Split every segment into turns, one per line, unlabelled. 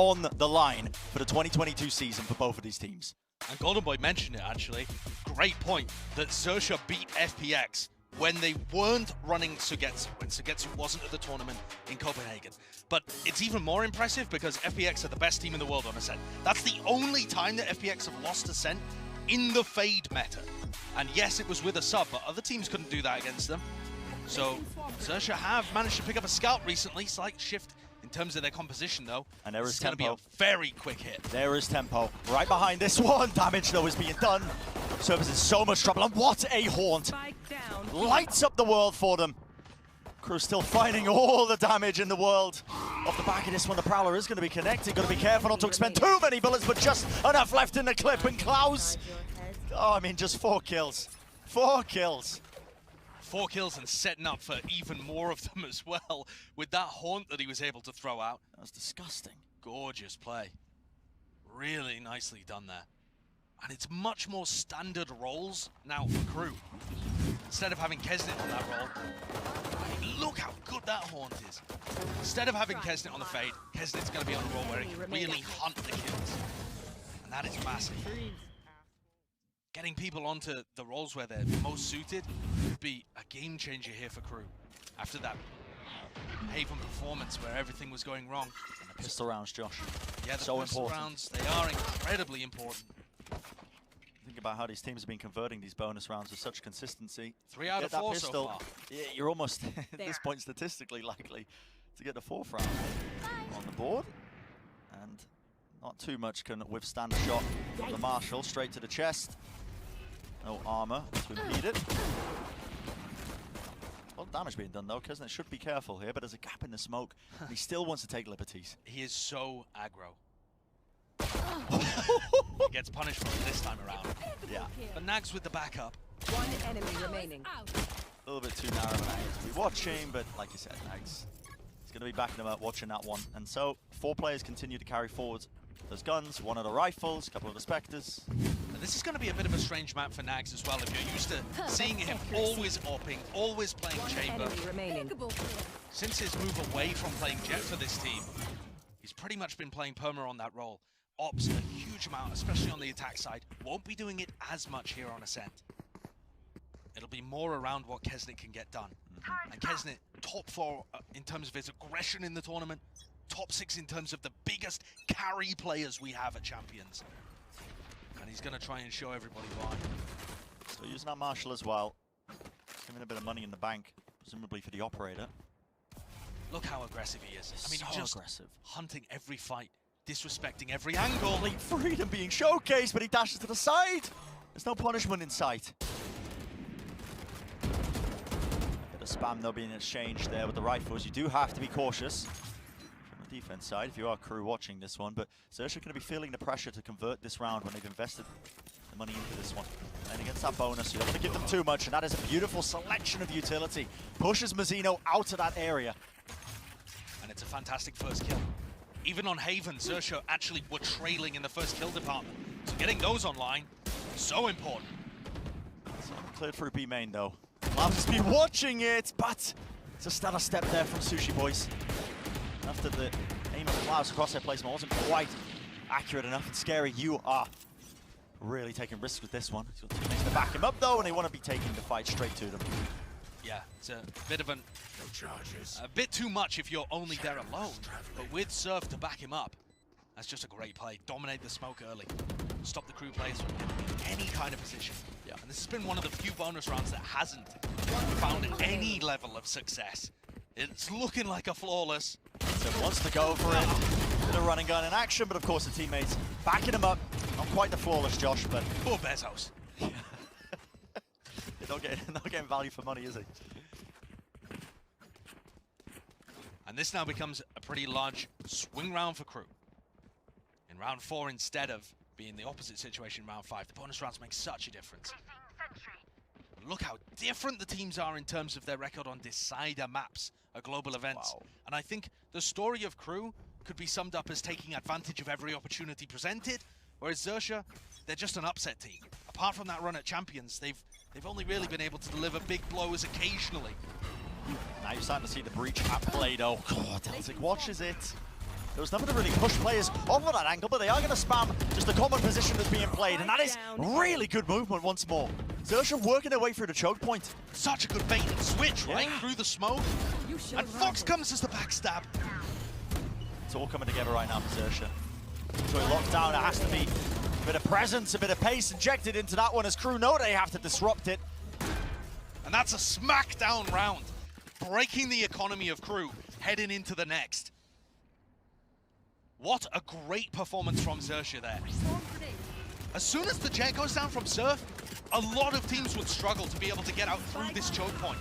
on the line for the 2022 season for both of these teams.
And Golden Boy mentioned it actually. Great point that XERXIA beat FPX when they weren't running Sugetsu, when Sugetsu wasn't at the tournament in Copenhagen. But it's even more impressive because FPX are the best team in the world on Ascent. That's the only time that FPX have lost Ascent in the Fade meta. And yes, it was with a sub, but other teams couldn't do that against them. So XERXIA have managed to pick up a scout recently, slight shift in terms of their composition though.
And there is
going to be a very quick hit.
There is tempo. Right behind this one. Damage though is being done. Service in so much trouble, and what a haunt. Lights up the world for them. KRÜ still finding all the damage in the world. Off the back of this one, the Prowler is going to be connected. Got to be careful not to expend too many bullets, but just enough left in the clip. And Klaus, oh, I mean, just 4 kills. 4 kills.
4 kills and setting up for even more of them as well with that haunt that he was able to throw out.
That was disgusting.
Gorgeous play. Really nicely done there. And it's much more standard roles now for KRÜ. Instead of having Kesnit on that role, I mean, look how good that haunt is. Instead of having Kesnit on the Fade, Kesnit's going to be on a role where he can really hunt the kills. And that is massive. Getting people onto the roles where they're most suited would be a game changer here for KRÜ. After that Haven performance where everything was going wrong.
And the pistol rounds, Josh.
Yeah, the pistol rounds, they are incredibly important.
Think about how these teams have been converting these bonus rounds with such consistency.
3 out of 4 so far.
Yeah, you're almost, at this point, statistically likely to get the 4th round on the board. And not too much can withstand a shot from the Marshal. Straight to the chest. No armor to impede it. A lot of damage being done though. Kesnit should be careful here, but there's a gap in the smoke. And he still wants to take liberties.
He is so aggro. He gets punished for it this time around.
Yeah.
But Nags with the backup.
1 enemy remaining.
A little bit too narrow of an angle to be watching, but like you said, Nags is going to be backing them up, watching that one. And so 4 players continue to carry forward those guns, 1 of the rifles, a couple of the Spectres.
And this is going to be a bit of a strange map for Nags as well. If you're used to seeing him always opping, always playing Chamber. Since his move away from playing Jet for this team, he's pretty much been playing Perma on that role. Ops a huge amount, especially on the attack side. Won't be doing it as much here on Ascent. It'll be more around what Kesnit can get done. And Kesnit, top 4 in terms of his aggression in the tournament, top 6 in terms of the biggest carry players we have at Champions. And he's going to try and show everybody why.
So using that Marshal as well, giving a bit of money in the bank, presumably for the operator.
Look how aggressive he is. I mean,
so
just
aggressive.
Hunting every fight, disrespecting every angle.
Complete freedom being showcased, but he dashes to the side. There's no punishment in sight. A bit of spam though being exchanged there with the rifles. You do have to be cautious from the defense side if you are KRÜ watching this one, but XERXIA going to be feeling the pressure to convert this round when they've invested the money into this one. And against that bonus, you don't want to give them too much, and that is a beautiful selection of utility. Pushes Mazzino out of that area.
And it's a fantastic first kill. Even on Haven, XERXIA actually were trailing in the first kill department. So getting those online, so important.
So cleared through B main though. Labs has been watching it, but it's a stellar step there from Sushi Boys. After the aim of Klaus across their placement wasn't quite accurate enough and scary, you are really taking risks with this one. He's got teammates to back him up though, and they want to be taking the fight straight to them.
Yeah, it's a bit of a bit too much if you're only there alone. But with Surf to back him up, that's just a great play. Dominate the smoke early. Stop the KRÜ players from getting any kind of position. Yeah. And this has been one of the few bonus rounds that hasn't found any level of success. It's looking like a flawless.
So wants to go for it. Bit of running gun in action, but of course the teammates backing him up. Not quite the flawless, Josh, but
poor Bezos.
not getting value for money, is he?
And this now becomes a pretty large swing round for KRÜ. In round 4, instead of being the opposite situation in round 5, the bonus rounds make such a difference. Look how different the teams are in terms of their record on decider maps at global events.
Wow.
And I think the story of KRÜ could be summed up as taking advantage of every opportunity presented, whereas XERXIA, they're just an upset team. Apart from that run at Champions, they've only really been able to deliver big blows occasionally.
Now you're starting to see the breach at play though. God, Deltic watches it. There was nothing to really push players over that angle, but they are going to spam just the common position that's being played, and that is really good movement once more. XERXIA working their way through the choke point.
Such a good bait and switch, right? Through the smoke. And Fox comes as the backstab.
It's all coming together right now for XERXIA. So locked down, it has to be a bit of presence, a bit of pace injected into that one as KRÜ know they have to disrupt it.
And that's a smackdown round, breaking the economy of KRÜ, heading into the next. What a great performance from XERXIA there. As soon as the jet goes down from Surf, a lot of teams would struggle to be able to get out through this choke point.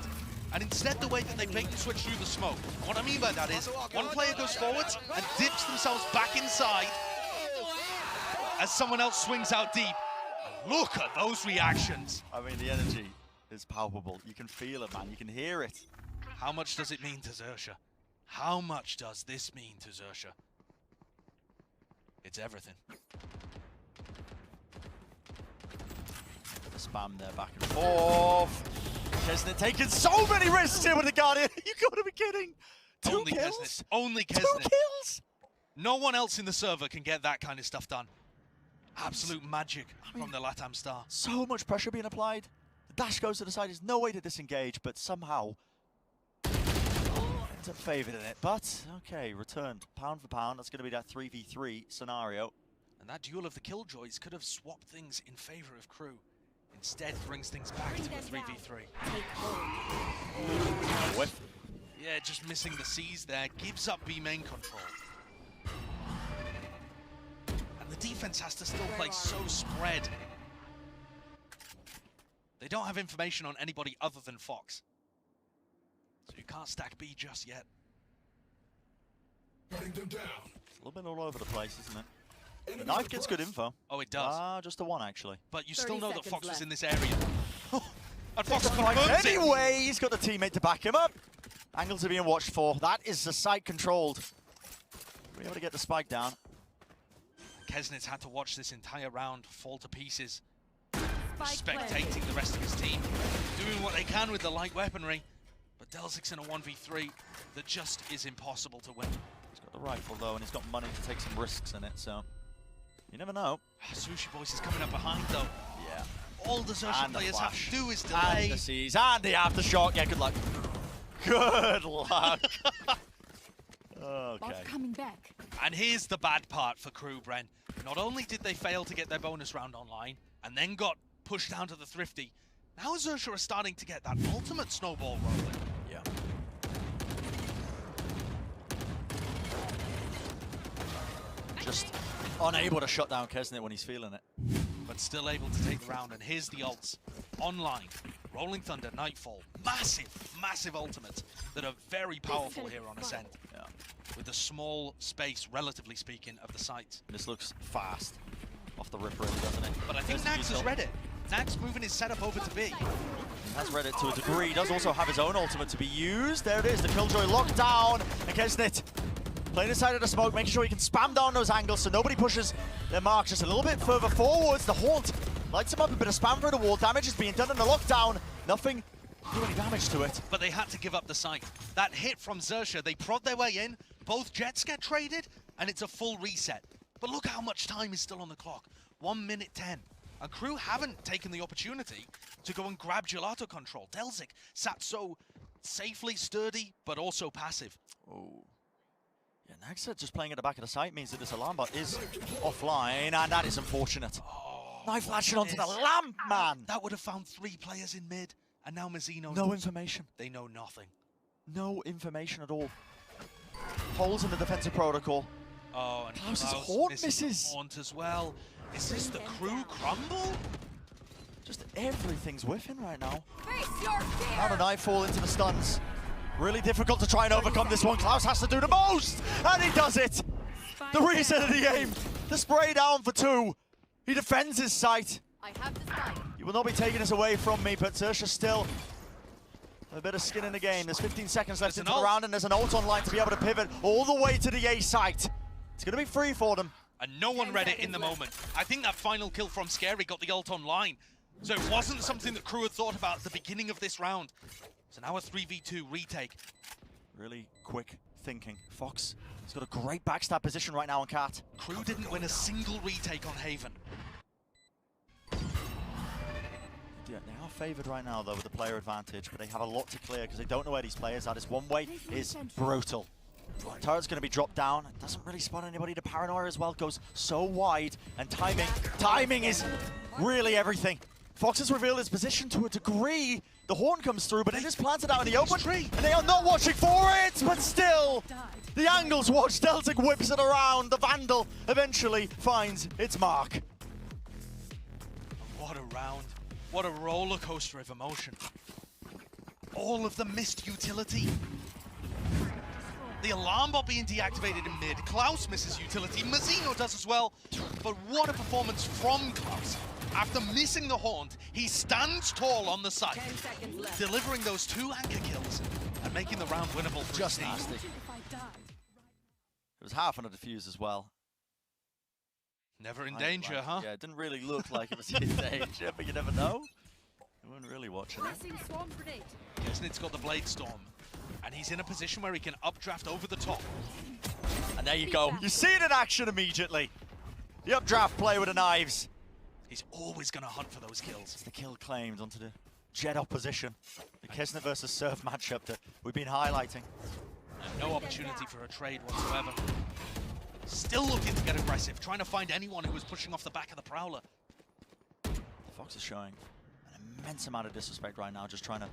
And instead, the way that they bait and switch through the smoke, what I mean by that is, one player goes forwards and dips themselves back inside as someone else swings out deep. Look at those reactions.
I mean, the energy is palpable. You can feel it, man. You can hear it.
How much does it mean to XERXIA? How much does this mean to XERXIA? It's everything.
The spam there, back and forth. Kesnet taking so many risks here with the Guardian. You gotta be kidding. Two kills?
Kesnet. Only Kesnet.
2 kills?
No one else in the server can get that kind of stuff done. Absolute magic from the LATAM star.
So much pressure being applied. The dash goes to the side. There's no way to disengage, but somehow ends up favored in it. But, okay, returned. Pound for pound. That's going to be that 3v3 scenario.
And that duel of the Killjoys could have swapped things in favor of KRÜ. Instead, brings things back to a 3v3.
Whiff.
Yeah, just missing the C's there. Gives up B main control. And the defense has to still play so spread. They don't have information on anybody other than Fox. So you can't stack B just yet.
Getting them down.
It's a little bit all over the place, isn't it? The knife gets good info.
Oh, it does.
Just a one, actually.
But you still know that Fox was
left.
in this area. And Fox confirms it.
Anyway, he's got the teammate to back him up. Angles are being watched for. That is the site controlled. We're able to get the spike down.
Kesnet's had to watch this entire round fall to pieces. Spectating the rest of his team. Doing what they can with the light weaponry. But Delzic's in a 1v3 that just is impossible to win.
He's got the rifle, though, and he's got money to take some risks in it, so you never know.
Sushi Boys is coming up behind, though.
Yeah.
All the XERXIA players have to do is delay.
And the C's, and the aftershock. Yeah, good luck. Good luck. Okay.
Coming back.
And here's the bad part for KRÜ, Bren. Not only did they fail to get their bonus round online, and then got pushed down to the Thrifty, now XERXIA are starting to get that ultimate snowball rolling.
Yeah. Just unable to shut down Kesnet when he's feeling it.
But still able to take the round, and here's the ults. Online, Rolling Thunder, Nightfall, massive, massive ultimates that are very powerful here on Ascent.
Yeah.
With the small space, relatively speaking, of the site.
This looks fast. Off the rip, really, doesn't it?
But I think
There's the
Nax has
detail.
read it. Nax moving his setup over to B.
He has read it to a degree. He does also have his own ultimate to be used. There it is, the Killjoy locked down. And Kesnet playing inside of the smoke, making sure he can spam down those angles so nobody pushes their mark just a little bit further forwards. The Haunt lights him up, a bit of spam through the wall. Damage is being done in the lockdown. Nothing do any damage to it.
But they had to give up the site. That hit from XERXIA, they prod their way in, both jets get traded, and it's a full reset. But look how much time is still on the clock. 1 minute 10. And KRÜ haven't taken the opportunity to go and grab gelato control. Delzic sat so safely sturdy, but also passive.
Oh. Yeah, Naxa just playing at the back of the site means that this alarm bot is offline, and that is unfortunate.
Oh,
Knife flashing onto the lamp, man!
That would have found 3 players in mid, and now Mazzino
No
knows.
information.
They know nothing.
No information at all. Holes in the defensive protocol.
Oh, and
Klaus's
Klaus
Haunt
misses
misses.
the Haunt as well. Is this the KRÜ crumble?
Just everything's whiffing right now.
Face your fear.
Now the Nightfall into the stuns. Really difficult to try and overcome this one. Klaus has to do the most, and he does it. The reset of the game. The spray down for 2. He defends his site.
I have the spike.
You will not be taking this away from me, but XERXIA still a bit of skin in the game. There's 15 seconds left
There's
into
an
the
ult.
round, and there's an ult online to be able to pivot all the way to the A site. It's going to be free for them.
And no one read it in the moment. I think that final kill from Scary got the ult online. So it wasn't something that KRÜ had thought about at the beginning of this round. So now a 3v2 retake.
Really quick thinking. Fox has got a great backstab position right now on Cat.
KRÜ didn't win a single retake on Haven.
Yeah, they are favoured right now though with the player advantage, but they have a lot to clear because they don't know where these players are. This one way is brutal. Turret's going to be dropped down. It doesn't really spot anybody. The paranoia as well goes so wide, and timing is really everything. Fox has revealed his position to a degree. The horn comes through, but it is planted out in the open, and they are not watching for it, but still, the angles watch. Deltic whips it around. The Vandal eventually finds its mark.
What a round. What a roller coaster of emotion. All of the missed utility. The alarm bot being deactivated in mid. Klaus misses utility. Mazzino does as well. But what a performance from Klaus. After missing the haunt, he stands tall on the site, delivering those 2 anchor kills and making the round winnable for
Just
his team.
nasty. It was half on a defuse as well.
Never in danger, huh?
Yeah, it didn't really look like it was in danger, but you never know. You weren't really watching it.
Kesnit's got the Blade Storm, and he's in a position where he can updraft over the top.
And there you go. You see it in action immediately. The updraft play with the knives.
He's always going to hunt for those kills.
It's the kill claimed onto the Jet opposition. The Kesnit versus Surf matchup that we've been highlighting.
And no opportunity for a trade whatsoever. Still looking to get aggressive, trying to find anyone who was pushing off the back of the Prowler.
Fox is showing an immense amount of disrespect right now, just trying to...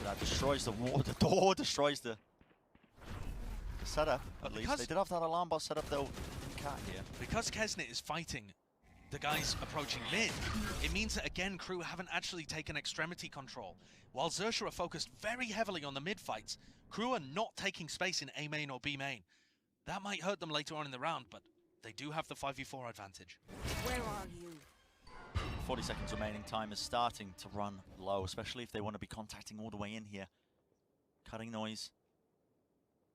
That destroys the wall, the door, destroys the setup, at least. They did have that alarm bot set up though in Cat here.
Because Kesnit is fighting the guys approaching mid, it means that again KRÜ haven't actually taken extremity control. While XERXIA are focused very heavily on the mid fights, KRÜ are not taking space in A main or B main. That might hurt them later on in the round, but they do have the 5v4 advantage.
Where are you?
40 seconds remaining. Time is starting to run low, especially if they want to be contacting all the way in here. Cutting noise.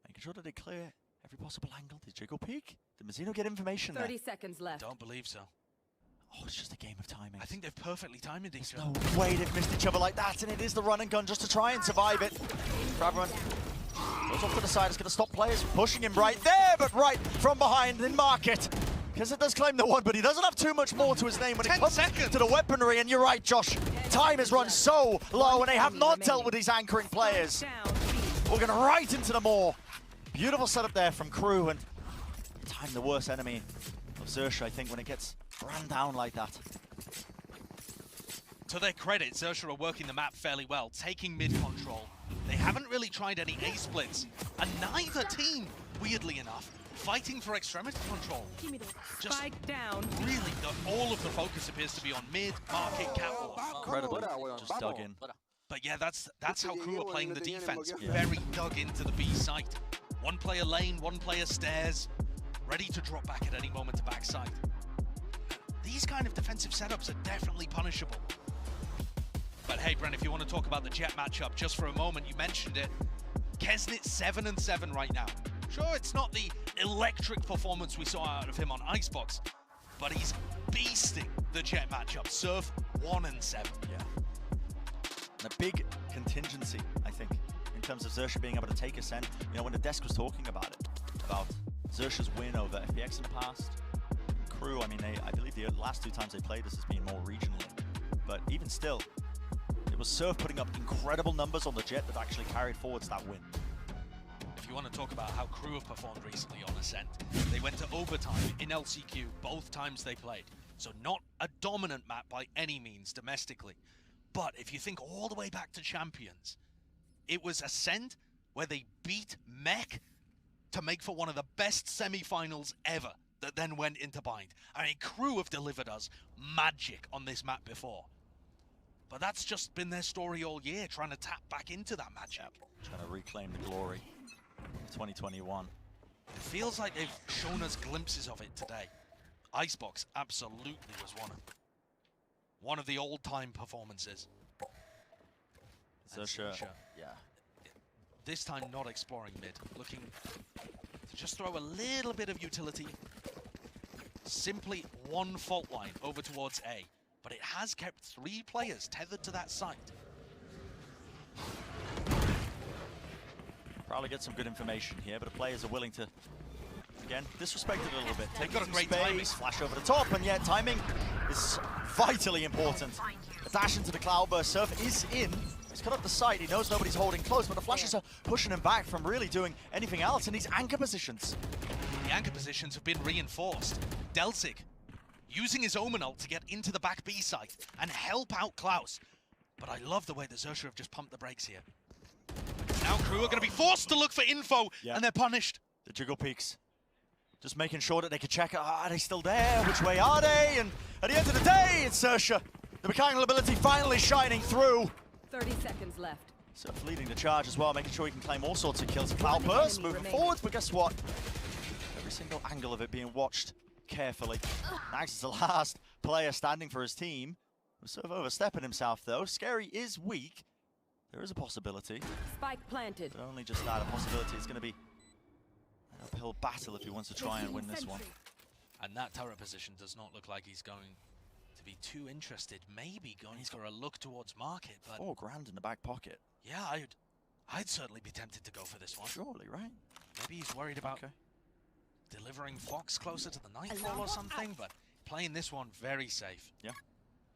Making sure that they clear every possible angle. Did Jiggle peek? Did Mazzino get information
30 seconds left.
Don't believe so.
Oh, it's just a game of timing.
I think they've perfectly timed each
There's
other.
no way they've missed each other like that, and it is the run and gun just to try and survive it. Braverman goes off to the side. It's going to stop players pushing him right there, but right from behind in market. Because it does claim the one, but he doesn't have too much more to his name when it comes to the weaponry. And you're right, Josh. Time has run so low, and they have not dealt with these anchoring players. We're going right into the maw. Beautiful setup there from KRÜ, and time the worst enemy of XERXIA, I think, when it gets ran down like that.
To their credit, XERXIA are working the map fairly well, taking mid control. They haven't really tried any A splits, and neither team, weirdly enough, fighting for extremity control. Just really, all of the focus appears to be on mid, market, catwalk.
Incredibly, just dug in.
But yeah, that's how KRÜ are playing the defense. Very dug into the B site. One player lane, one player stairs, ready to drop back at any moment to backside. These kind of defensive setups are definitely punishable. But hey, Brent, if you want to talk about the Jet matchup just for a moment, you mentioned it. Kesnit 7-7 right now. Sure, it's not the electric performance we saw out of him on Icebox, but he's beasting the Jet matchup. Surf 1-7.
Yeah. And a big contingency, I think, in terms of XERXIA being able to take Ascent. You know, when the desk was talking about it, about XERXIA's win over FPX in the past, KRÜ, I mean, I believe the last 2 times they played this has been more regionally. But even still, it was Surf putting up incredible numbers on the Jet that actually carried forwards that win.
If you want to talk about how KRÜ have performed recently on Ascent, they went to overtime in LCQ both times they played. So not a dominant map by any means domestically. But if you think all the way back to Champions, it was Ascent where they beat Mech to make for one of the best semi-finals ever that then went into bind. I mean, KRÜ have delivered us magic on this map before. But that's just been their story all year, trying to tap back into that magic.
Trying to reclaim the glory of 2021.
It feels like they've shown us glimpses of it today. Icebox absolutely was one of the old-time performances.
XERXIA, yeah.
This time not exploring mid, looking to just throw a little bit of utility. Simply one fault line over towards A. But it has kept 3 players tethered to that site.
Probably get some good information here, but the players are willing to, again, disrespect it a little bit. Take
got a
some
great
space,
timing.
flash over the top, and yet timing is vitally important. A dash into the cloudburst. Surf is in. He's cut up the side. He knows nobody's holding close, but the flashes are pushing him back from really doing anything else in these anchor positions.
The anchor positions have been reinforced. Delzik using his Omen ult to get into the back B site and help out Klaus. But I love the way that XERXIA have just pumped the brakes here. Now KRÜ are going to be forced to look for info, and they're punished.
The jiggle peaks. Just making sure that they can check, are they still there? Which way are they? And at the end of the day, it's XERXIA. The mechanical ability finally shining through.
30 seconds left.
Surf leading the charge as well, making sure he can claim all sorts of kills. Cloudburst moving forwards, but guess what? Every single angle of it being watched carefully. Nags is the last player standing for his team. We're sort of overstepping himself though. Scary is weak. There is a possibility.
Spike planted.
But only just that, a possibility. It's going to be an uphill battle if he wants to try and win this one.
And that turret position does not look like he's going to be too interested. Maybe going for a look towards market, but
$4 grand in the back pocket.
yeah, I'd certainly be tempted to go for this one.
Surely, right?
Maybe he's worried about delivering Fox closer to the nightfall or something, but playing this one very safe.
Yeah.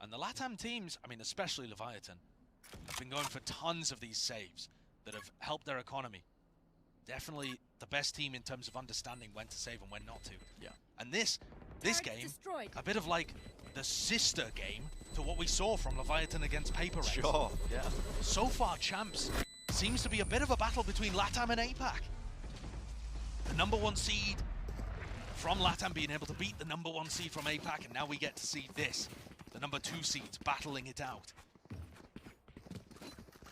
And the LATAM teams, I mean, especially Leviathan, have been going for tons of these saves that have helped their economy. Definitely the best team in terms of understanding when to save and when not to.
Yeah.
And this game, a bit of like the sister game to what we saw from Leviathan against Paper Race.
Sure, yeah.
So far, Champs seems to be a bit of a battle between LATAM and APAC. The #1 seed from LATAM being able to beat the #1 seed from APAC, and now we get to see this. The #2 seeds battling it out.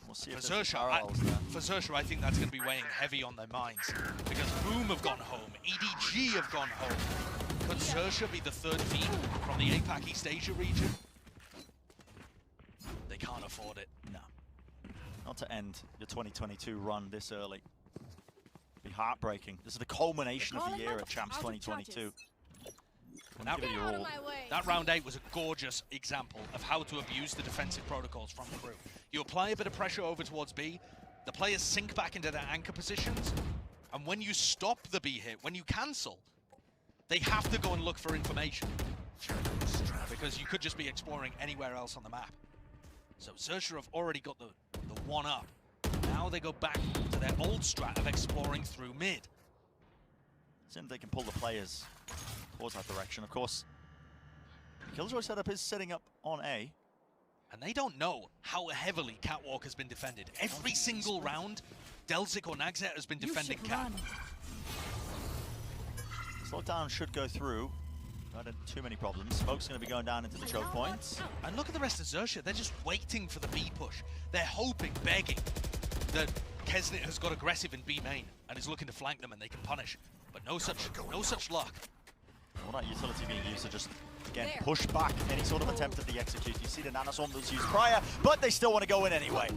We'll see if
For
there's some parallels there.
XERXIA, I think that's going to be weighing heavy on their minds, because Boom have gone home, EDG have gone home. Could XERXIA be the third team from the APAC East Asia region? They can't afford it.
No. Not to end your 2022 run this early. It'd be heartbreaking. This is the culmination of the year at Champs 2022.
That,
give it your all.
that round 8 was a gorgeous example of how to abuse the defensive protocols from KRÜ. You apply a bit of pressure over towards B, the players sink back into their anchor positions, and when you stop the B hit, when you cancel, they have to go and look for information. Because you could just be exploring anywhere else on the map. So XERXIA have already got the one up. Now they go back to their old strat of exploring through mid.
See if they can pull the players towards that direction. Of course, the Killjoy setup is setting up on A.
And they don't know how heavily Catwalk has been defended. Every single round, Delzik or Nagzet has been defending Cat.
Slowdown should go through. Not had too many problems. Smoke's going to be going down into the choke points.
And look at the rest of XERXIA. They're just waiting for the B push. They're hoping, begging, that Kesnit has got aggressive in B main and is looking to flank them and they can punish. But no such luck.
All that utility being used to just, again, push back any sort of attempt at the execute. You see the Nanoswarm was used prior, but they still want to go in anyway.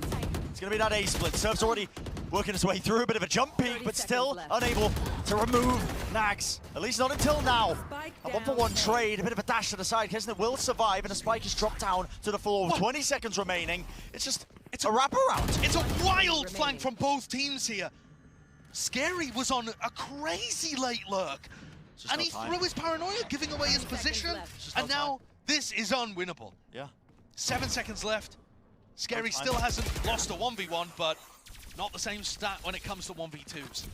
It's going to be that A split. Surf's already working his way through, a bit of a jump peek, but still unable to remove Nags. At least not until now. A 1-for-1 trade, a bit of a dash to the side. Kesnit will survive, and a spike is dropped down to the floor with 20 seconds remaining. It's a wraparound.
It's a wild flank from both teams here. Scary was on a crazy late lurk. And he threw his paranoia, giving away his position. And now this is unwinnable.
Yeah.
7 seconds left. Scary still hasn't lost a 1v1, but not the same stat when it comes to 1v2s.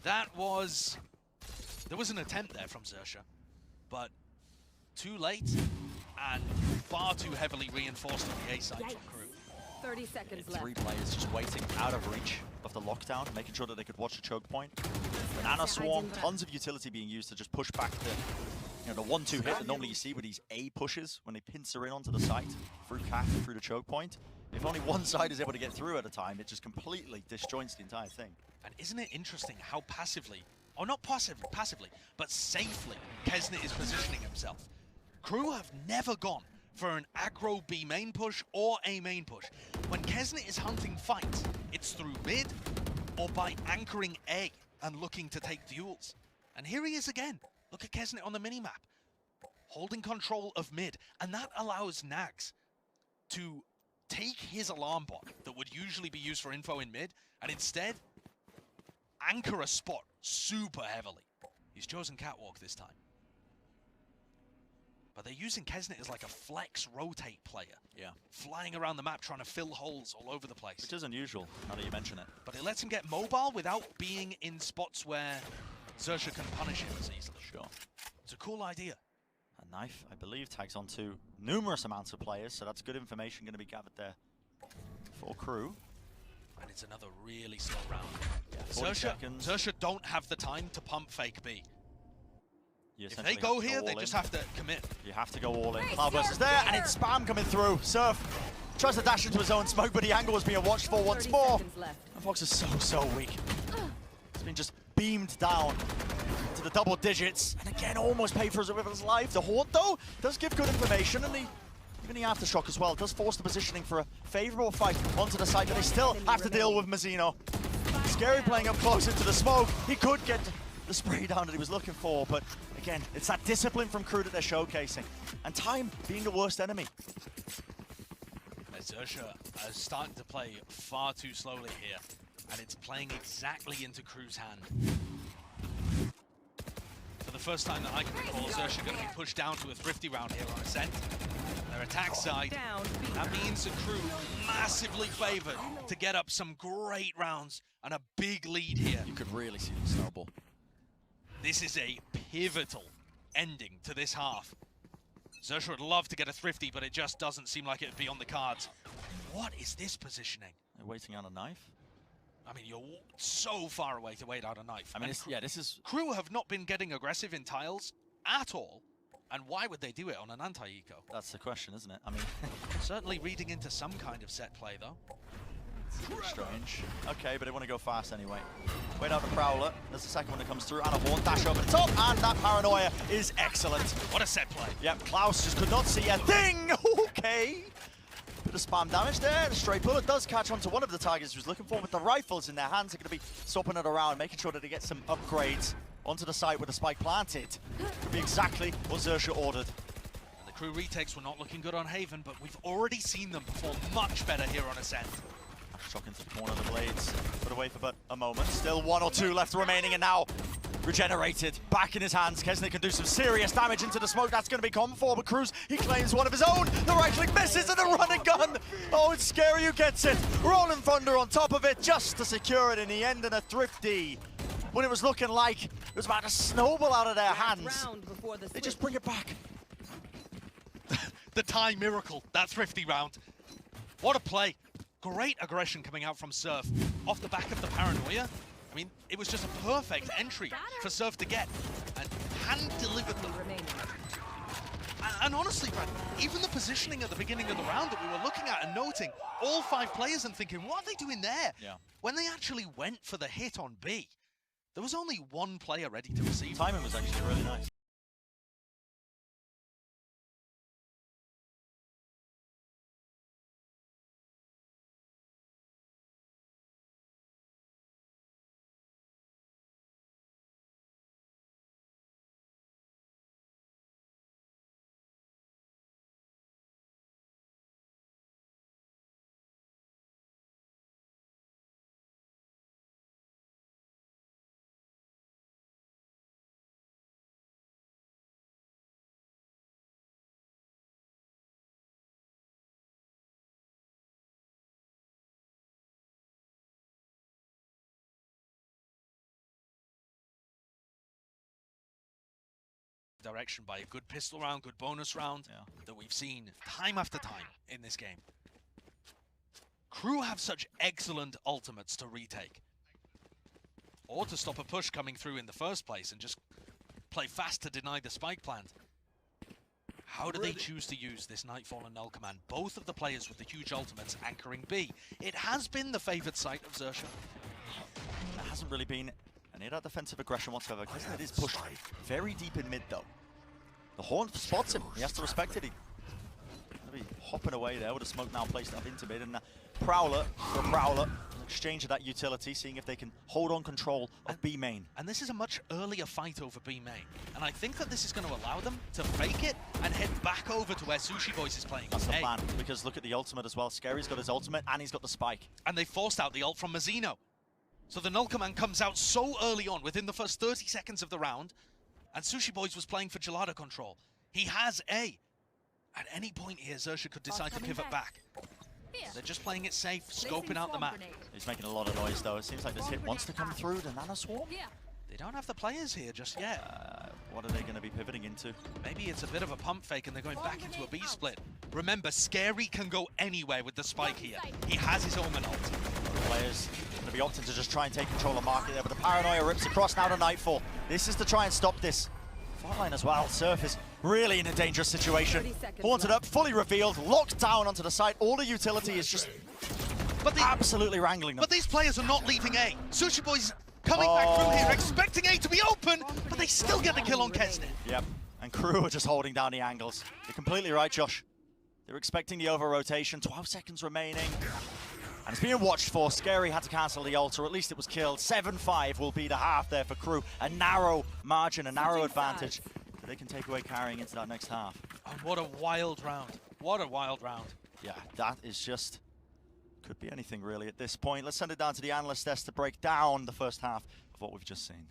There was an attempt there from XERXIA, but too late and far too heavily reinforced on the A side from KRÜ.
30 seconds left.
3 players just waiting out of reach of the lockdown, making sure that they could watch the choke point. Banana Swarm, tons of utility being used to just push back the 1-2 hit that normally you see with these A pushes when they pincer in onto the site through Cat, through the choke point. If only one side is able to get through at a time, it just completely disjoints the entire thing.
And isn't it interesting how passively, or not passively, but safely Kesnit is positioning himself. KRÜ have never gone for an aggro B main push or A main push. When Kesnit is hunting fights, it's through mid or by anchoring A and looking to take duels. And here he is again. Look at Kesnit on the minimap, holding control of mid, and that allows Nags to take his alarm bot that would usually be used for info in mid and instead anchor a spot super heavily. He's chosen Catwalk this time. But they're using Kesnet as like a flex rotate player.
Yeah.
Flying around the map trying to fill holes all over the place.
Which is unusual, now that you mention it.
But it lets him get mobile without being in spots where XERXIA can punish him as easily.
Sure.
It's a cool idea.
A knife, I believe, tags on to numerous amounts of players, so that's good information going to be gathered there for KRÜ.
And it's another really slow round.
Yeah, 40 seconds.
XERXIA don't have the time to pump fake B.
You
If they
essentially
go
have to
here,
all
they
in.
just have to commit.
You have to go all in. Cloudburst is there, and it's spam coming through. Surf tries to dash into his own smoke, but the angle was being watched for once
30
more.
seconds left.
And Fox is so weak. It's been just beamed down to the double digits, and again, almost paid for with his life. The Haunt, though, does give good information, and even the Aftershock as well does force the positioning for a favorable fight onto the side, but they still have to deal with Mazzino. Scary playing up close into the smoke. He could get the spray down that he was looking for, but again, it's that discipline from KRÜ that they're showcasing, and time being the worst enemy.
XERXIA is starting to play far too slowly here, and it's playing exactly into KRÜ's hand. For the first time that I can recall, XERXIA going to be pushed down to a thrifty round here on Ascent. Their attack side, that means the KRÜ massively favored to get up some great rounds and a big lead here.
You could really see them snowball.
This is a pivotal ending to this half. XERXIA would love to get a thrifty, but it just doesn't seem like it would be on the cards. What is this positioning?
They're waiting on a knife.
I mean, you're so far away to wait out a knife.
I mean, this is...
KRÜ have not been getting aggressive in tiles at all. And why would they do it on an anti-eco?
That's the question, isn't it? I mean...
Certainly reading into some kind of set play, though.
Strange. Okay, but they want to go fast anyway. Wait out the Prowler. There's the second one that comes through. And a Horn dash over the top. And that Paranoia is excellent.
What a set play.
Yep, Klaus just could not see a thing. Okay. Bit of spam damage there. The stray bullet does catch onto one of the targets he was looking for, but the rifles in their hands are going to be swapping it around, making sure that they get some upgrades onto the site with the spike planted. Could be exactly what XERXIA ordered.
And the KRÜ retakes were not looking good on Haven, but we've already seen them perform much better here on Ascent.
Shock into the corner of the blades. Put away for but a moment. Still 1 or 2 left remaining, and now regenerated. Back in his hands. Kesnet can do some serious damage into the smoke. That's going to be common for, but Cruz, he claims one of his own. The right click misses, and the running gun. Oh, it's Scary who gets it. Rolling Thunder on top of it just to secure it in the end, and a thrifty. When it was looking like it was about to snowball out of their hands, they just bring it back.
The tie miracle, that thrifty round. What a play. Great aggression coming out from Surf off the back of the Paranoia. I mean, it was just a perfect entry for Surf to get, and hand-delivered them. And honestly, Brad, even the positioning at the beginning of the round that we were looking at and noting, all 5 players and thinking, what are they doing there?
Yeah.
When they actually went for the hit on B, there was only 1 player ready to receive.
Timing was actually really nice.
Direction by a good pistol round, good bonus round that we've seen time after time in this game. KRÜ have such excellent ultimates to retake, or to stop a push coming through in the first place and just play fast to deny the spike plant. How do they choose to use this Nightfall and Null command? Both of the players with the huge ultimates anchoring B. It has been the favored site of XERXIA.
There hasn't really been any of that defensive aggression whatsoever. Kesnet is pushed very deep in mid, though. The Horn spots him. He has to respect it. He's going to be hopping away there with a smoke now placed up into mid. And Prowler for Prowler. Exchange of that utility, seeing if they can hold on control of B main.
And this is a much earlier fight over B main. And I think that this is going to allow them to fake it and head back over to where Sushi Boys is playing.
That's the plan, because look at the ultimate as well. Scary's got his ultimate and he's got the spike.
And they forced out the ult from Mazzino. So the Null command comes out so early on, within the first 30 seconds of the round, and Sushi Boys was playing for Gelato control. He has A. At any point here, XERXIA could decide to pivot back. They're just playing it safe, scoping out the map.
He's making a lot of noise though. It seems like this hit wants to come through the Nano Swarm.
They don't have the players here just yet.
What are they going to be pivoting into?
Maybe it's a bit of a pump fake and they're going back into a B split. Remember, Scary can go anywhere with the spike here. He has his Omen ult.
Players going to be opting to just try and take control of market there, but the Paranoia rips across now to Nightfall. This is to try and stop this. Frontline as well. Surf is really in a dangerous situation. Haunted up, fully revealed, locked down onto the site. All the utility is just absolutely wrangling them.
But these players are not leaving A. Sushi Boys coming back through here, expecting A to be open, but they still get the kill on Kesnet.
Yep, and KRÜ are just holding down the angles. You're completely right, Josh. They're expecting the over-rotation, 12 seconds remaining. And it's being watched for. Scary had to cancel the ult, or at least it was killed. 7-5 will be the half there for KRÜ. A narrow margin, a narrow advantage that they can take away carrying into that next half.
Oh, what a wild round. What a wild round.
Yeah, that is just... could be anything really at this point. Let's send it down to the analyst desk to break down the first half of what we've just seen.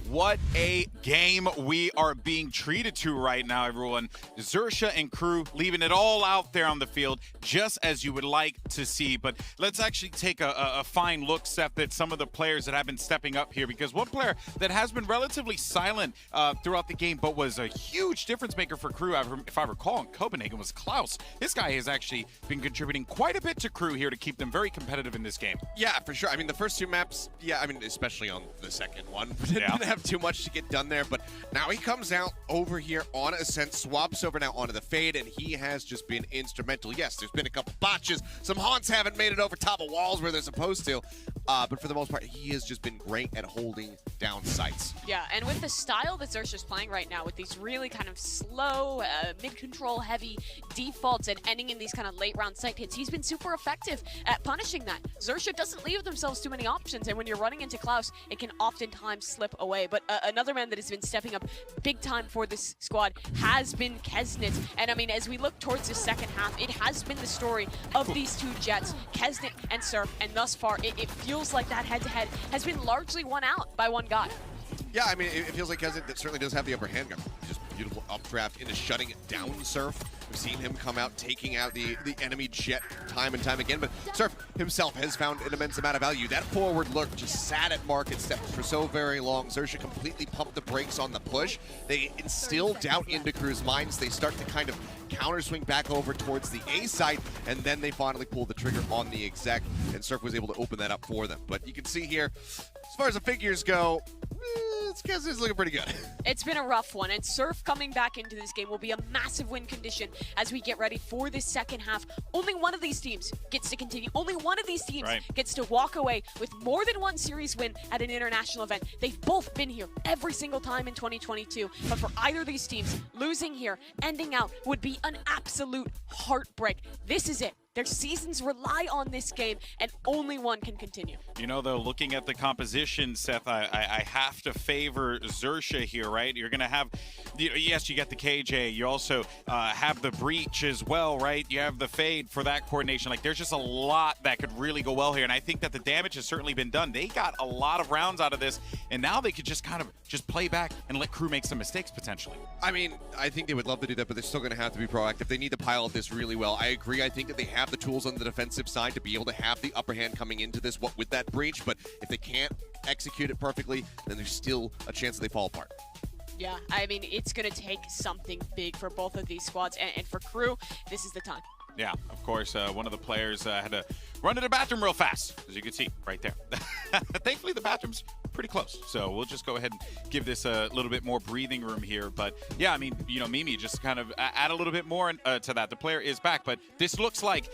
What a game we are being treated to right now, everyone. XERXIA and KRÜ leaving it all out there on the field, just as you would like to see. But let's actually take a fine look, Seth, at some of the players that have been stepping up here, because one player that has been relatively silent throughout the game, but was a huge difference maker for KRÜ, if I recall, in Copenhagen, was Klaus. This guy has actually been contributing quite a bit to KRÜ here to keep them very competitive in this game.
Yeah, for sure. I mean, the first two maps, yeah, I mean, especially on the second one, didn't have too much to get done there, but now he comes out over here on Ascent, swaps over now onto the Fade, and he has just been instrumental. Yes, there's been a couple botches. Some haunts haven't made it over top of walls where they're supposed to, but for the most part, he has just been great at holding down sites.
Yeah, and with the style that XERXIA's playing right now, with these really kind of slow, mid-control heavy defaults and ending in these kind of late-round site hits, he's been super effective at punishing that. XERXIA doesn't leave themselves too many options, and when you're running into Klaus, it can oftentimes slip away. But another man that has been stepping up big time for this squad has been Kesnet. And I mean, as we look towards the second half, it has been the story of these two Jets, Kesnet and Surf, and thus far, it feels like that head-to-head has been largely won out by one guy.
Yeah, I mean, it feels like Kesnet certainly does have the upper hand. Just beautiful updraft into shutting down Surf. We've seen him come out, taking out the enemy jet time and time again, but Surf himself has found an immense amount of value. That forward look just sat at market steps for so very long. XERXIA completely pumped the brakes on the push. They instill doubt into KRÜ's minds. They start to kind of counter swing back over towards the A site, and then they finally pull the trigger on the exec, and Surf was able to open that up for them. But you can see here, as far as the figures go, Kesnet's looking pretty good.
It's been a rough one, and Surf coming back into this game will be a massive win condition as we get ready for this second half. Only one of these teams gets to continue. Only one of these teams gets to walk away with more than one series win at an international event. They've both been here every single time in 2022, but for either of these teams, losing here, ending out, would be an absolute heartbreak. This is it. Their seasons rely on this game, and only one can continue.
You know, though, looking at the composition, Seth, I have to favor XERXIA here, right? You're going to have, yes, you get the KJ. You also have the Breach as well, right? You have the Fade for that coordination. Like, there's just a lot that could really go well here, and I think that the damage has certainly been done. They got a lot of rounds out of this, and now they could just kind of just play back and let KRÜ make some mistakes, potentially.
I mean, I think they would love to do that, but they're still going to have to be proactive. They need to pilot this really well. I agree. I think that they have the tools on the defensive side to be able to have the upper hand coming into this with that breach, but if they can't execute it perfectly, then there's still a chance that they fall apart.
Yeah, I mean, it's going to take something big for both of these squads, and for KRÜ, this is the time.
Yeah, of course, one of the players had to run to the bathroom real fast, as you can see right there. Thankfully, the bathroom's pretty close, so we'll just go ahead and give this a little bit more breathing room here. But yeah, I mean, you know, Mimi, just kind of add a little bit more to that. The player is back, but this looks like,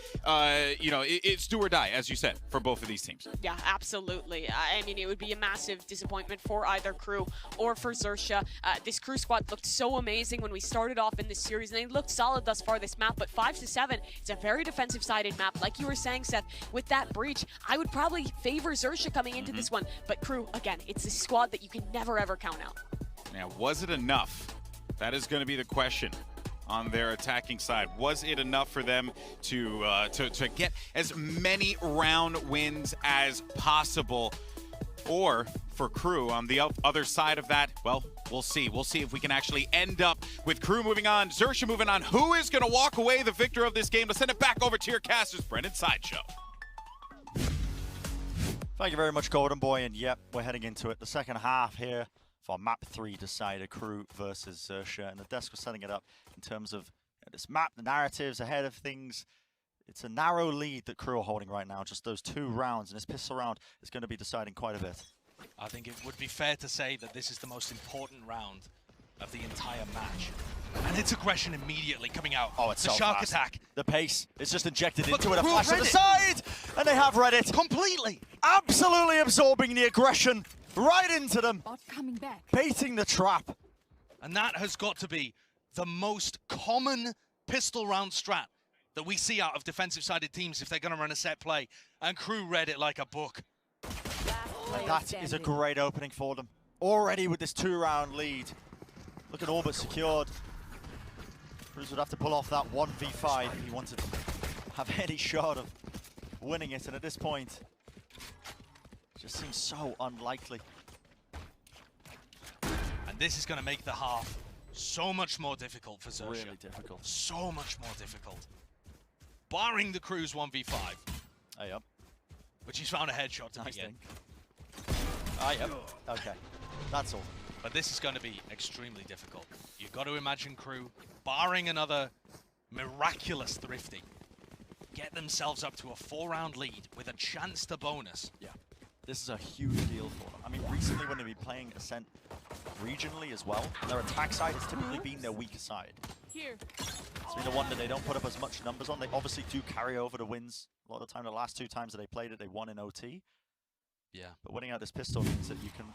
you know, it's do or die, as you said, for both of these teams.
Yeah, absolutely. I mean, it would be a massive disappointment for either KRÜ or for XERXIA. This KRÜ squad looked so amazing when we started off in this series, and they looked solid thus far this map, but 5-7, it's a very defensive-sided map. Like you were saying, Seth, with that breach, I would probably favor XERXIA coming into this one, but KRÜ, again, it's a squad that you can never, ever count out.
Now, was it enough? That is going to be the question. on their attacking side. Was it enough for them to get as many round wins as possible? Or for KRÜ on the other side of that, well, we'll see. We'll see if we can actually end up with KRÜ moving on, XERXIA moving on. Who is going to walk away the victor of this game? Let's send it back over to your casters, Brendan Sideshow.
Thank you very much, Golden Boy. And yep, we're heading into it. The second half here for map 3 decided, KRÜ versus XERXIA. And the desk was setting it up in terms of this map, the narratives ahead of things. It's a narrow lead that KRÜ are holding right now, just those 2 rounds, and this pistol round is going to be deciding quite a bit.
I think it would be fair to say that this is the most important round of the entire match. And it's aggression immediately coming out.
Oh, it's
the
so
shark
fast.
attack.
The pace is just injected
But
into it, a
KRÜ
flash to
read
the
it.
side, and they have read it.
Completely.
Absolutely absorbing the aggression right into them,
Bot coming back.
baiting the trap.
And that has got to be the most common pistol round strat that we see out of defensive-sided teams if they're going to run a set play. And KRÜ read it like a book.
That is a great opening for them. Already with this 2-round lead. Looking all but secured. KRÜ would have to pull off that 1v5 if he wanted to have any shot of winning it. And at this point, it just seems so unlikely.
And this is going to make the half so much more difficult for XERXIA.
Really difficult.
So much more difficult. Barring the KRÜ's 1v5,
Oh, yep.
which he's found a headshot to
Nice
begin.
thing. Ah, yep. Okay. That's all.
But this is going to be extremely difficult. You've got to imagine KRÜ, barring another miraculous thrifty, get themselves up to a 4-round lead with a chance to bonus.
Yeah. This is a huge deal for them. I mean, recently when they've been playing Ascent regionally as well, their attack side has typically been their weaker side.
Here.
It's been the one that they don't put up as much numbers on. They obviously do carry over the wins. A lot of the time, the last 2 times that they played it, they won in OT.
Yeah.
But winning out this pistol means that you can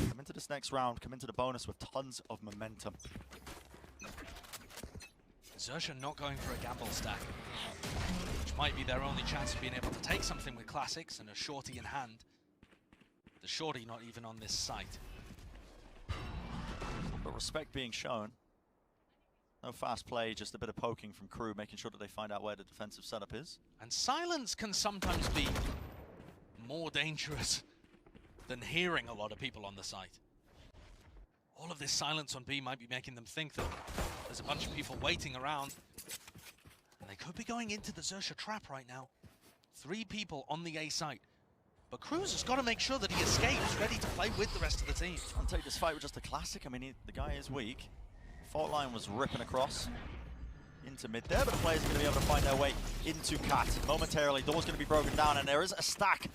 come into this next round, come into the bonus with tons of momentum.
XERXIA not going for a gamble stack, which might be their only chance of being able to take something with classics and a shorty in hand. The shorty not even on this site.
But respect being shown. No fast play, just a bit of poking from KRÜ, making sure that they find out where the defensive setup is.
And silence can sometimes be more dangerous than hearing a lot of people on the site. All of this silence on B might be making them think that there's a bunch of people waiting around. And they could be going into the XERXIA trap right now. 3 people on the A site. But KRÜ's has got to make sure that he escapes, ready to play with the rest of the team.
I'll take this fight with just a classic. I mean, the guy is weak. Fault line was ripping across into mid there, but the players are going to be able to find their way into Cat. Momentarily, door's going to be broken down, and there is a stack.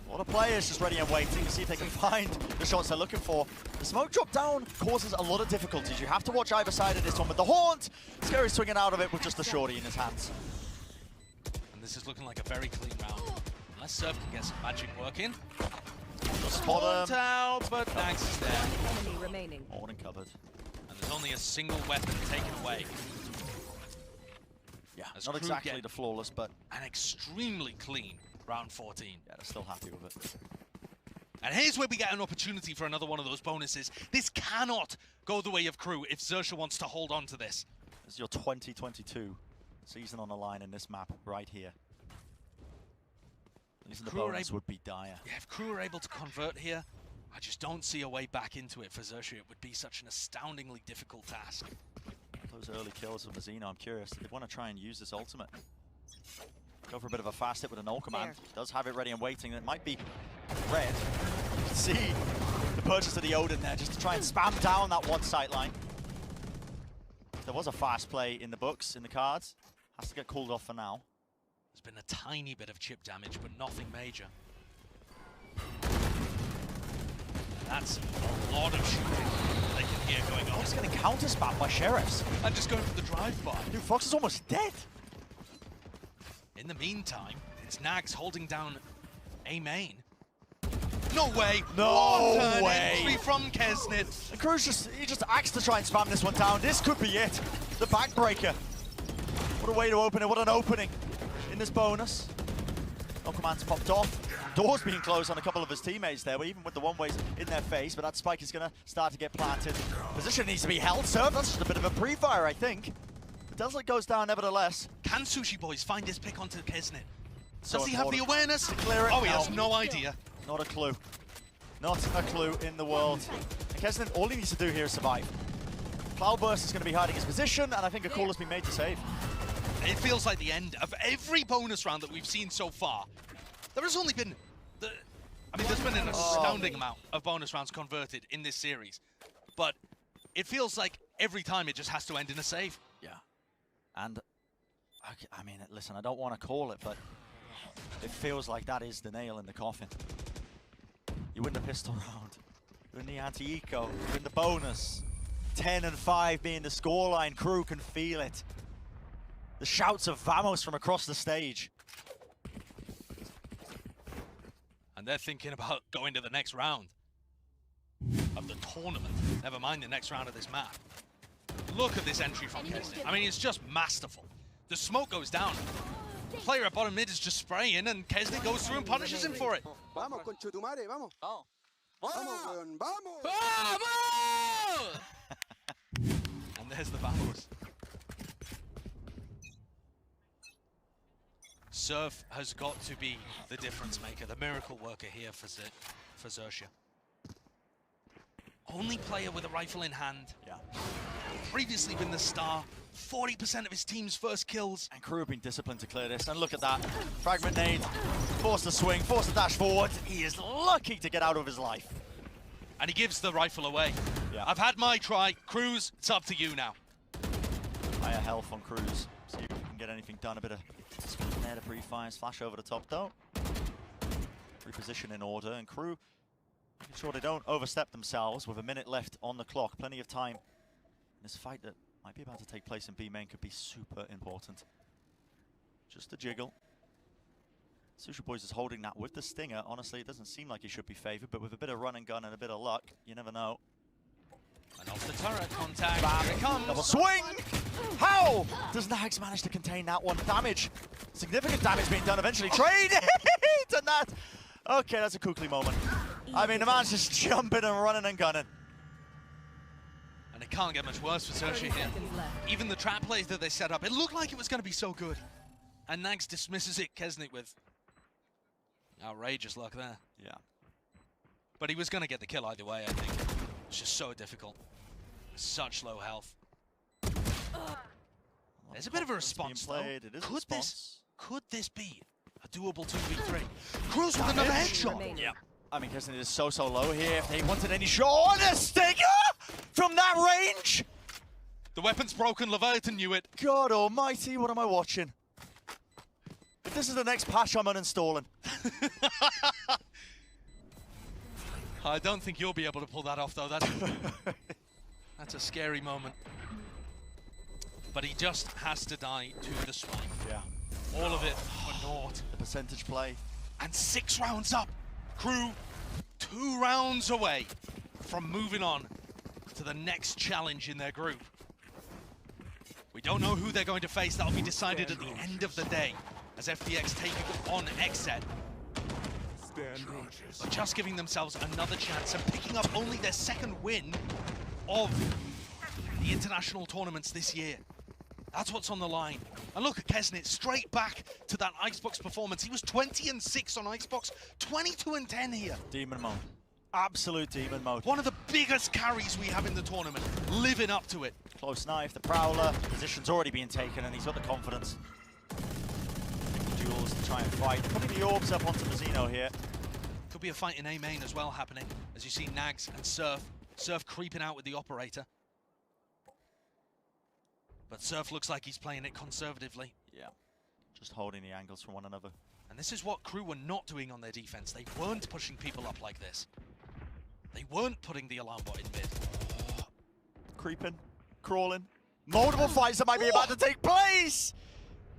A lot of players just ready and waiting to see if they can find the shots they're looking for. The smoke drop down causes a lot of difficulties. You have to watch either side of this one, but the Haunt, Scary swinging out of it with just the shorty in his hands.
And this is looking like a very clean round. Unless Surf can get some magic working.
Spot
Haunt
him.
out, but Nags is there.
Enemy remaining.
Morning covered.
And there's only a single weapon taken away.
Yeah,
As
not
KRÜ
exactly
get-
the flawless, but
An extremely clean round 14.
yeah, they're still happy with it.
And here's where we get an opportunity for another one of those bonuses. This cannot go the way of KRÜ if XERXIA wants to hold on to this.
This is your 2022 season on the line in this map right here. Losing the
KRÜ are
bonus
able-
would be dire.
Yeah, if KRÜ are able to convert here, I just don't see a way back into it for XERXIA. It would be such an astoundingly difficult task.
Those early kills of Mazino, I'm curious. They want to try and use this ultimate. Go for a bit of a fast hit with an ult command. Does have it ready and waiting. It might be red. You can see the purchase of the Odin there just to try and spam down that one sight line. There was a fast play in the books, in the cards. Has to get called off for now.
There's been a tiny bit of chip damage, but nothing major. That's a lot of shooting they can hear going on.
Fox getting counter spammed by Sheriffs.
And just going for the drive-by.
Dude, Fox is almost dead.
In the meantime, it's Nags holding down A main. No way!
No
What an
way.
entry from Kesnit.
And KRÜ's just axed to try and spam this one down. This could be it. The backbreaker. What a way to open it. What an opening in this bonus. No commands popped off. Doors being closed on a couple of his teammates there, even with the one-ways in their face, but that spike is going to start to get planted. Position needs to be held, Surf. That's just a bit of a pre-fire, I think. Desert goes down nevertheless.
Can Sushi Boys find his pick onto Kesnit?
So
Does he have the
important.
awareness?
To clear it?
Oh, he
No.
has no idea.
Not a clue. Not a clue in the world. And Kesnit, all he needs to do here is survive. Cloudburst is going to be hiding his position, and I think a call has been made to save.
It feels like the end of every bonus round that we've seen so far. There has only been, there's been an astounding amount of bonus rounds converted in this series. But it feels like every time it just has to end in a save.
Yeah. And, I mean, listen, I don't want to call it, but it feels like that is the nail in the coffin. You win the pistol round, you win the anti-eco, you win the bonus. 10 and 5 being the scoreline, KRÜ can feel it. The shouts of Vamos from across the stage.
And they're thinking about going to the next round of the tournament. Never mind the next round of this map. Look at this entry from Kesnit. I mean, it's just masterful. The smoke goes down. The player at bottom mid is just spraying, and Kesnit goes through and punishes him for it.
Vamos, concha tu madre, vamos.
Oh.
Vamos, weón, vamos.
Vamos!
And there's the Vamos. Surf has got to be the difference maker, the miracle worker here for XERXIA. Only player with a rifle in hand.
Yeah.
Previously been the star. 40% of his team's first kills.
And KRÜ have been disciplined to clear this, and look at that. Fragment nade, forced to swing, forced to dash forward. He is lucky to get out of his life.
And he gives the rifle away.
Yeah.
I've had my try. Cruz, it's up to you now.
Higher health on Cruz. See if we can get anything done. A bit of speed there to pre-fires. Flash over the top though. Reposition in order, and KRÜ making sure they don't overstep themselves with a minute left on the clock. Plenty of time. This fight that might be about to take place in B main could be super important. Just a jiggle. Sushi Boys is holding that with the stinger. Honestly, it doesn't seem like he should be favored, but with a bit of run and gun and a bit of luck, you never know.
And off the turret contact.
Bam.
Here it comes.
Double swing! How does Nags manage to contain that one? Damage. Significant damage being done eventually. Trade it! And that. Okay, that's a Kukli moment. I mean, the man's just jumping and running and gunning.
And it can't get much worse for XERXIA here. Even the trap plays that they set up, it looked like it was going to be so good. And Nags dismisses it, Kesnit, with outrageous luck there.
Yeah.
But he was going to get the kill either way, I think. It's just so difficult. Such low health. There's a bit of a response, though.
It is a response.
Could this be a doable 2v3? Cruz with another headshot.
Yeah. I mean, Kesnit is so low here. If they wanted any shot, a stinger from that range.
The weapon's broken. Leviathan knew it.
God almighty, what am I watching? If this is the next patch, I'm uninstalling.
I don't think you'll be able to pull that off, though. That's a scary moment. But he just has to die to the spike.
Yeah.
All of it for naught.
The percentage play.
And 6 rounds up. KRÜ 2 rounds away from moving on to the next challenge in their group. We don't know who they're going to face. That'll be decided at the end of the day as FPX take on XET. But just giving themselves another chance and picking up only their 2nd win of the international tournaments this year. That's what's on the line. And look at Kesnit, straight back to that Icebox performance. He was 20 and 6 on Icebox, 22 and 10 here.
Demon mode. Absolute demon mode.
One of the biggest carries we have in the tournament, living up to it.
Close knife, the Prowler. Position's already being taken and he's got the confidence. Duels to try and fight. Putting the orbs up onto Mazzino here.
Could be a fight in A main as well happening, as you see Nags and Surf. Surf creeping out with the operator. But Surf looks like he's playing it conservatively.
Yeah, just holding the angles from one another.
And this is what KRÜ were not doing on their defense. They weren't pushing people up like this. They weren't putting the alarm bot in mid.
Creeping, crawling. Multiple fights that might be about to take place!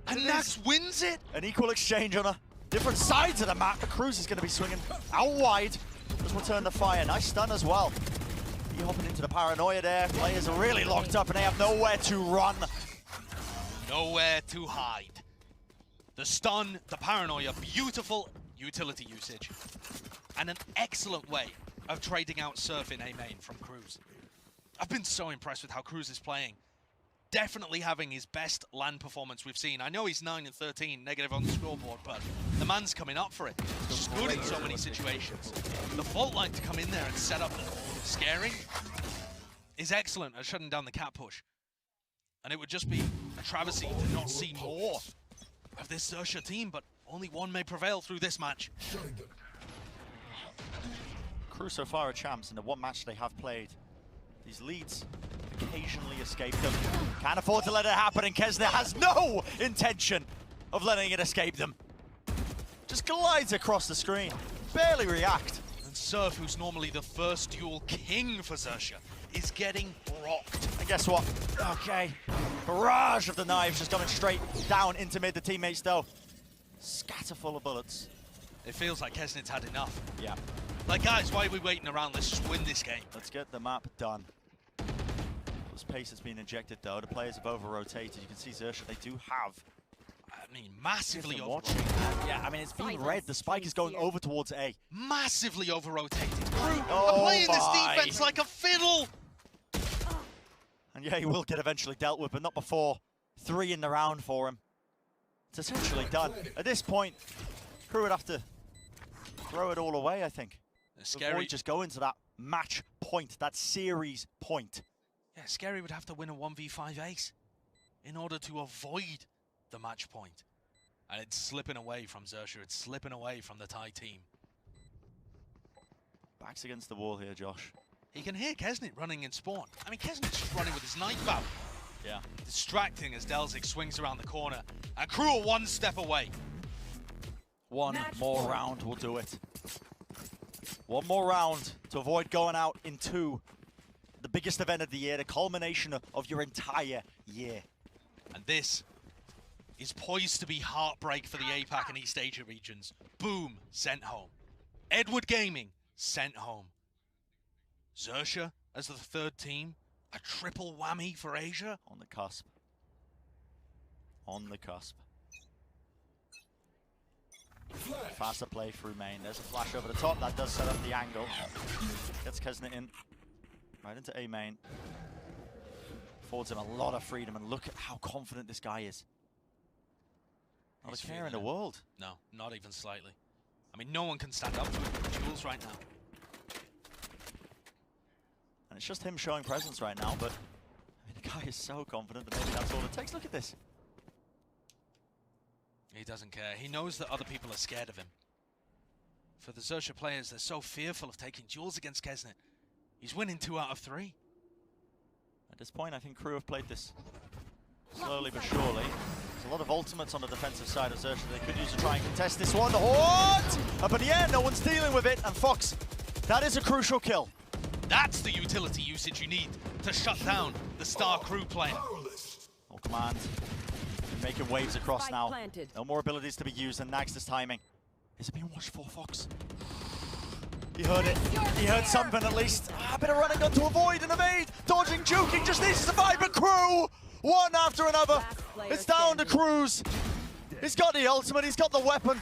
And Nags wins it!
An equal exchange on a different sides of the map. The Cruz is going to be swinging out wide. Just return the fire. Nice stun as well. He hopping into the paranoia there. Players are really locked up and they have nowhere to run.
Nowhere to hide. The stun, the paranoia, beautiful utility usage. And an excellent way of trading out Surf in A main from KRÜ. I've been so impressed with how KRÜ is playing. definitely having his best LAN performance we've seen. I know he's 9 and 13, negative on the scoreboard, but the man's coming up for it. He's just good in so many situations. The fault line to come in there and set up Scary is excellent at shutting down the cat push. And it would just be a travesty to not see more of this XERXIA team, but only one may prevail through this match.
KRÜ so far are champs in the one match they have played. These leads occasionally escape them. Can't afford to let it happen, and Kesnet has no intention of letting it escape them. Just glides across the screen, barely react.
And Surf, who's normally the first duel king for XERXIA, is getting rocked.
And guess what? Okay. Barrage of the knives just coming straight down into mid. The teammates, though, scatter full of bullets.
It feels like Kesnet's had enough.
Yeah.
Like, guys, why are we waiting around? Let's just win this game.
Let's get the map done. This pace has been injected, though. The players have over-rotated. You can see XERXIA, they do have.
I mean, massively over.
Yeah, I mean, it's been red. The spike is going over towards A.
Massively over-rotated. KRÜ
Oh
are playing this
my.
defense like a fiddle.
And yeah, he will get eventually dealt with, but not before 3 in the round for him. It's essentially done. At this point, KRÜ would have to throw it all away, I think.
Scary
just go into that match point, that series point.
Yeah, Scary would have to win a 1v5 ace in order to avoid the match point. And it's slipping away from XERXIA. It's slipping away from the Thai team.
Backs against the wall here, Josh.
He can hear Kesnet running in spawn. I mean, Kesnet's just running with his knife out.
Yeah.
Distracting as Delzik swings around the corner. And KRÜ are one step away.
One more round will do it. One more round to avoid going out into the biggest event of the year, the culmination of your entire year.
And this is poised to be heartbreak for the APAC and East Asia regions. Boom, sent home. Edward Gaming, sent home. XERXIA as the third team, a triple whammy for Asia.
On the cusp. On the cusp. Faster play through main. There's a flash over the top. That does set up the angle. Gets Kesnet in. Right into A main. Affords him a lot of freedom, and look at how confident this guy is. Not
He's
a care in the
feeling it.
world.
No, not even slightly. I mean, no one can stand up to him in duels right now.
And it's just him showing presence right now, but I mean, the guy is so confident that maybe that's all it takes. Look at this.
He doesn't care. He knows that other people are scared of him. For the XERXIA players, they're so fearful of taking duels against Kesnet. He's winning 2 out of 3.
At this point, I think KRÜ have played this slowly but surely. There's a lot of ultimates on the defensive side of XERXIA. They could use to try and contest this one. What? Up in the air, no one's dealing with it. And Fox, that is a crucial kill.
That's the utility usage you need to shut down the star KRÜ player.
Oh, command. Making waves across
Spike
now.
planted.
No more abilities to be used, and Nags' timing. Is it being watched for, Fox? He heard it. He heard something at least. A bit of running gun to avoid and evade. Dodging, juking, just needs to survive, but KRÜ, one after another. It's down to KRÜ's. He's got the ultimate, he's got the weapon.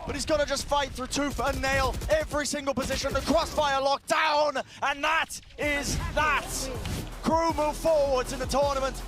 But he's got to just fight through tooth and nail every single position. The crossfire locked down, and that is that. KRÜ move forwards in the tournament.